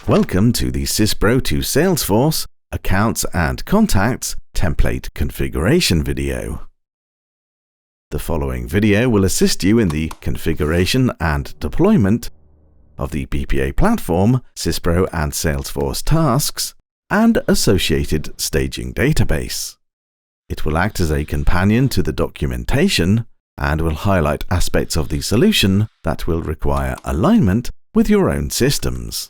Welcome to the SYSPRO to Salesforce Accounts and Contacts Template Configuration video. The following video will assist you in the configuration and deployment of the BPA Platform SYSPRO and Salesforce tasks and associated staging database. It will act as a companion to the documentation and will highlight aspects of the solution that will require alignment with your own systems.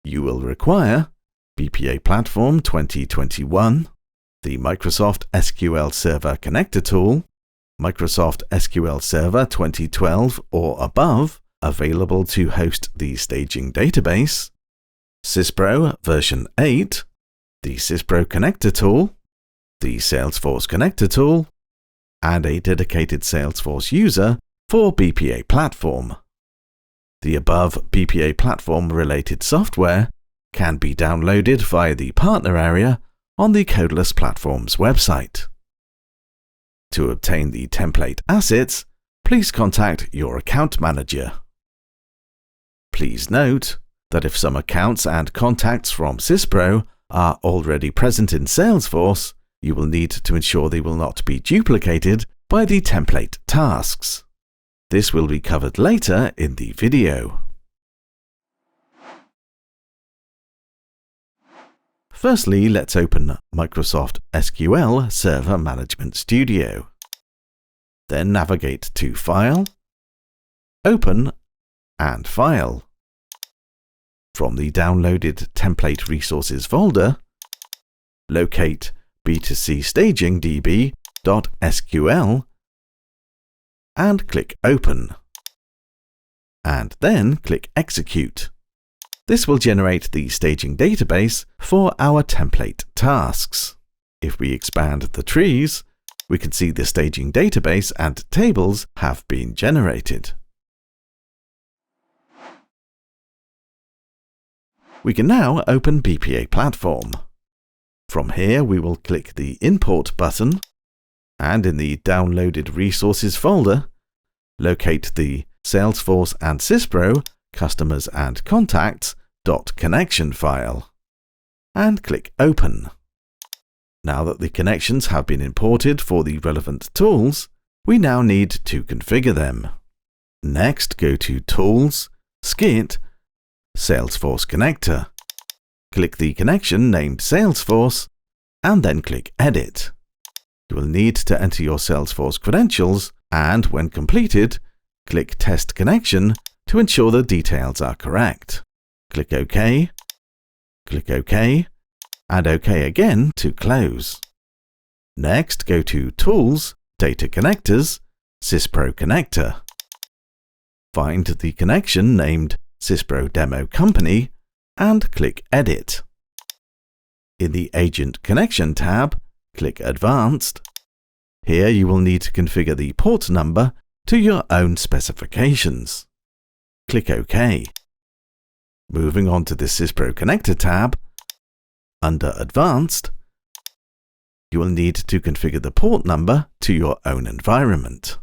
You will require BPA Platform 2021, the Microsoft SQL Server Connector Tool, Microsoft SQL Server 2012 or above, available to host the staging database, SYSPRO version 8, the SYSPRO Connector Tool, the Salesforce Connector Tool, and a dedicated Salesforce user for BPA Platform. The above BPA Platform related software can be downloaded via the partner area on the Codeless Platforms website. To obtain the template assets, please contact your account manager. Please note that if some accounts and contacts from SYSPRO are already present in Salesforce, you will need to ensure they will not be duplicated by the template tasks. This will be covered later in the video. Firstly, let's open Microsoft SQL Server Management Studio. Then navigate to File, Open, and File. From the downloaded Template Resources folder, locate B2C Staging DB.SQL and click Open. And then click Execute. This will generate the staging database for our template tasks. If we expand the trees, we can see the staging database and tables have been generated. We can now open BPA Platform. From here, we will click the Import button, and in the Downloaded Resources folder, locate the Salesforce and SYSPRO Customers and Contacts.connection file, and click Open. Now that the connections have been imported for the relevant tools, we now need to configure them. Next, go to Tools, Skit, Salesforce Connector. Click the connection named Salesforce, and then click Edit. You will need to enter your Salesforce credentials, and when completed, click Test Connection to ensure the details are correct. Click OK, and OK again to close. Next, go to Tools, Data Connectors, SYSPRO Connector. Find the connection named SYSPRO Demo Company, and click Edit. In the Agent Connection tab, click Advanced. Here you will need to configure the port number to your own specifications. Click OK. Moving on to the SYSPRO Connector tab, under Advanced, you will need to configure the port number to your own environment.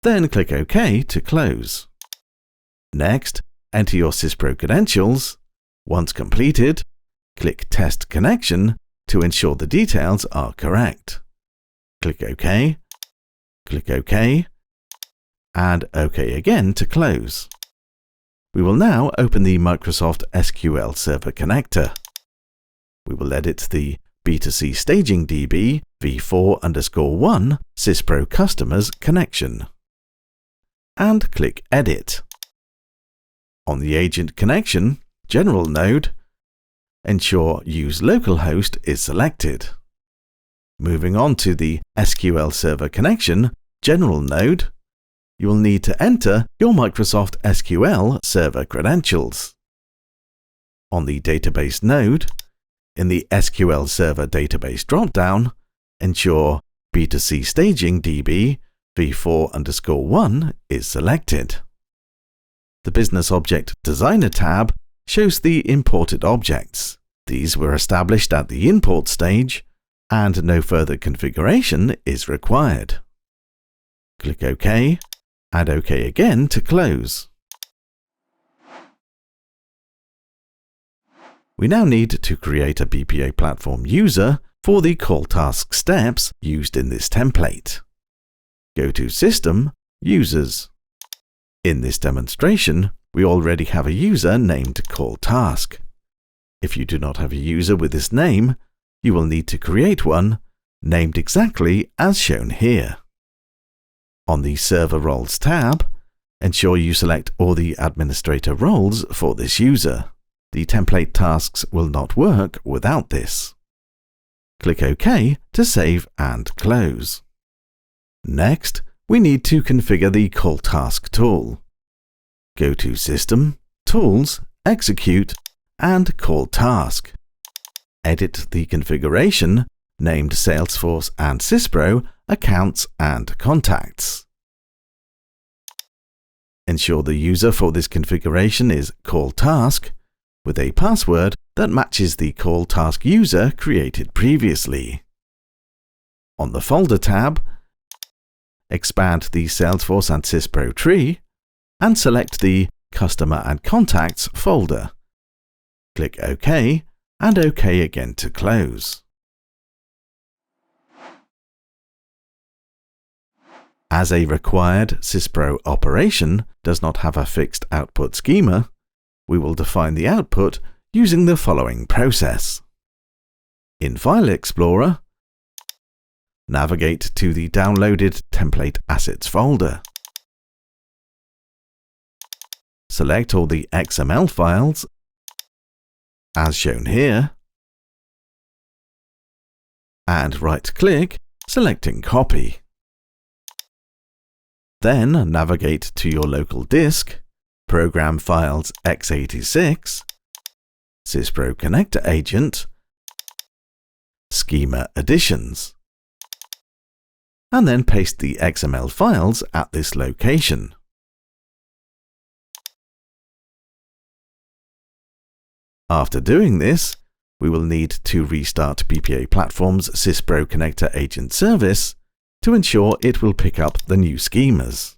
Then click OK to close. Next, enter your SYSPRO credentials. Once completed, click Test Connection to ensure the details are correct. Click OK, and OK again to close. We will now open the Microsoft SQL Server Connector. We will edit the B2C Staging DB v4_1 SYSPRO Customers connection. And click Edit. On the Agent Connection General node, ensure Use Localhost is selected. Moving on to the SQL Server Connection General node, you will need to enter your Microsoft SQL Server credentials. On the Database node, in the SQL Server Database dropdown, ensure B2C Staging DB v4_1 is selected. The Business Object Designer tab shows the imported objects. These were established at the import stage, and no further configuration is required. Click OK, and OK again to close. We now need to create a BPA Platform user for the call task steps used in this template. Go to System, Users. In this demonstration, we already have a user named call task. If you do not have a user with this name, you will need to create one, named exactly as shown here. On the Server Roles tab, ensure you select all the administrator roles for this user. The template tasks will not work without this. Click OK to save and close. Next, we need to configure the call task tool. Go to System, Tools, Execute, and Call Task. Edit the configuration named Salesforce and SYSPRO Accounts and Contacts. Ensure the user for this configuration is call task with a password that matches the call task user created previously. On the Folder tab, expand the Salesforce and SYSPRO tree and select the Customer and Contacts folder. Click OK and OK again to close. As a required SYSPRO operation does not have a fixed output schema, we will define the output using the following process. In File Explorer, navigate to the downloaded template assets folder. Select all the XML files, as shown here, and right-click, selecting Copy. Then navigate to your local disk, Program Files x86, SYSPRO Connector Agent, Schema Additions, and then paste the XML files at this location. After doing this, we will need to restart BPA Platform's SYSPRO Connector Agent service to ensure it will pick up the new schemas.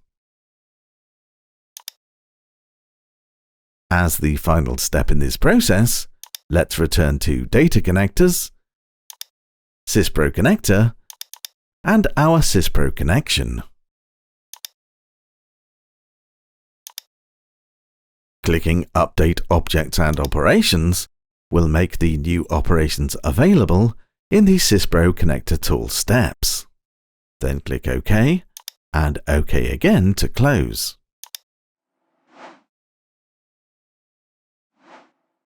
As the final step in this process, let's return to Data Connectors, SYSPRO Connector, and our SYSPRO connection. Clicking Update Objects and Operations will make the new operations available in the SYSPRO Connector tool steps. Then click OK and OK again to close.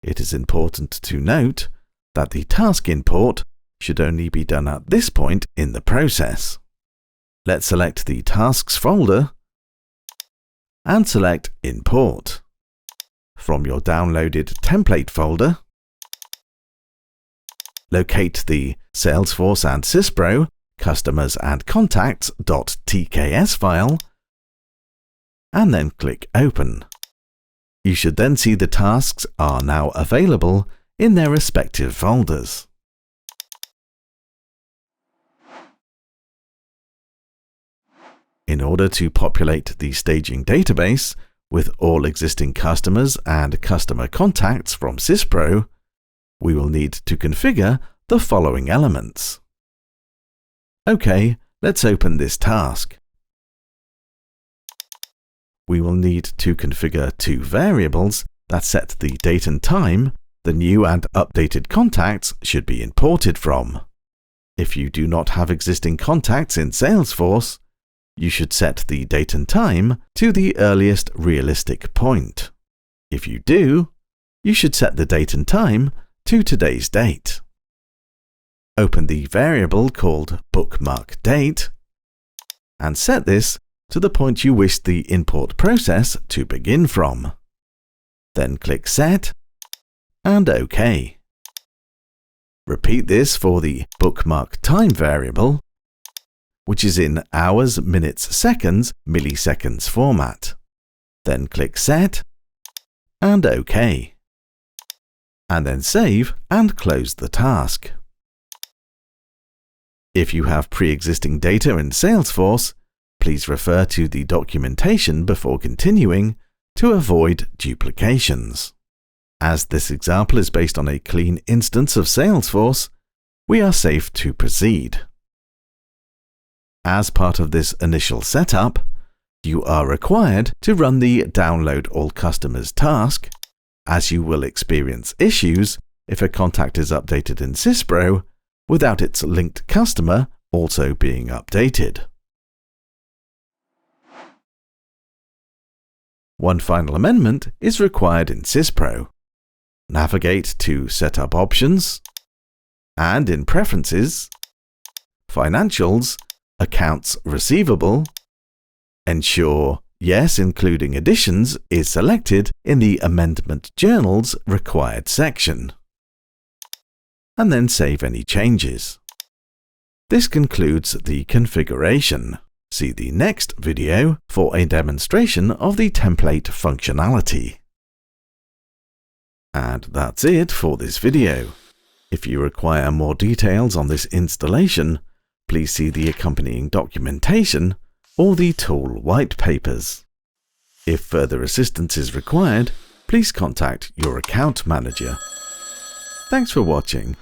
It is important to note that the task import should only be done at this point in the process. Let's select the Tasks folder and select Import. From your downloaded template folder, locate the Salesforce and SYSPRO Customers and Contacts.tks file and then click Open. You should then see the tasks are now available in their respective folders. In order to populate the staging database with all existing customers and customer contacts from SYSPRO, we will need to configure the following elements. OK, let's open this task. We will need to configure two variables that set the date and time the new and updated contacts should be imported from. If you do not have existing contacts in Salesforce, you should set the date and time to the earliest realistic point. If you do, you should set the date and time to today's date. Open the variable called bookmarkDate and set this to the point you wish the import process to begin from. Then click Set and OK. Repeat this for the bookmarkTime variable, which is in hours, minutes, seconds, milliseconds format. Then click Set and OK. And then save and close the task. If you have pre-existing data in Salesforce, Please refer to the documentation before continuing to avoid duplications. As this example is based on a clean instance of Salesforce, we are safe to proceed. As part of this initial setup, you are required to run the Download All Customers task, as you will experience issues if a contact is updated in SYSPRO without its linked customer also being updated. One final amendment is required in SYSPRO. Navigate to Setup Options, and in Preferences, Financials, Accounts Receivable, ensure Yes, including additions is selected in the Amendment Journals Required section, and then save any changes. This concludes the configuration. See the next video for a demonstration of the template functionality. And that's it for this video. If you require more details on this installation, please see the accompanying documentation or the tool white papers. If further assistance is required, please contact your account manager. Thanks for watching.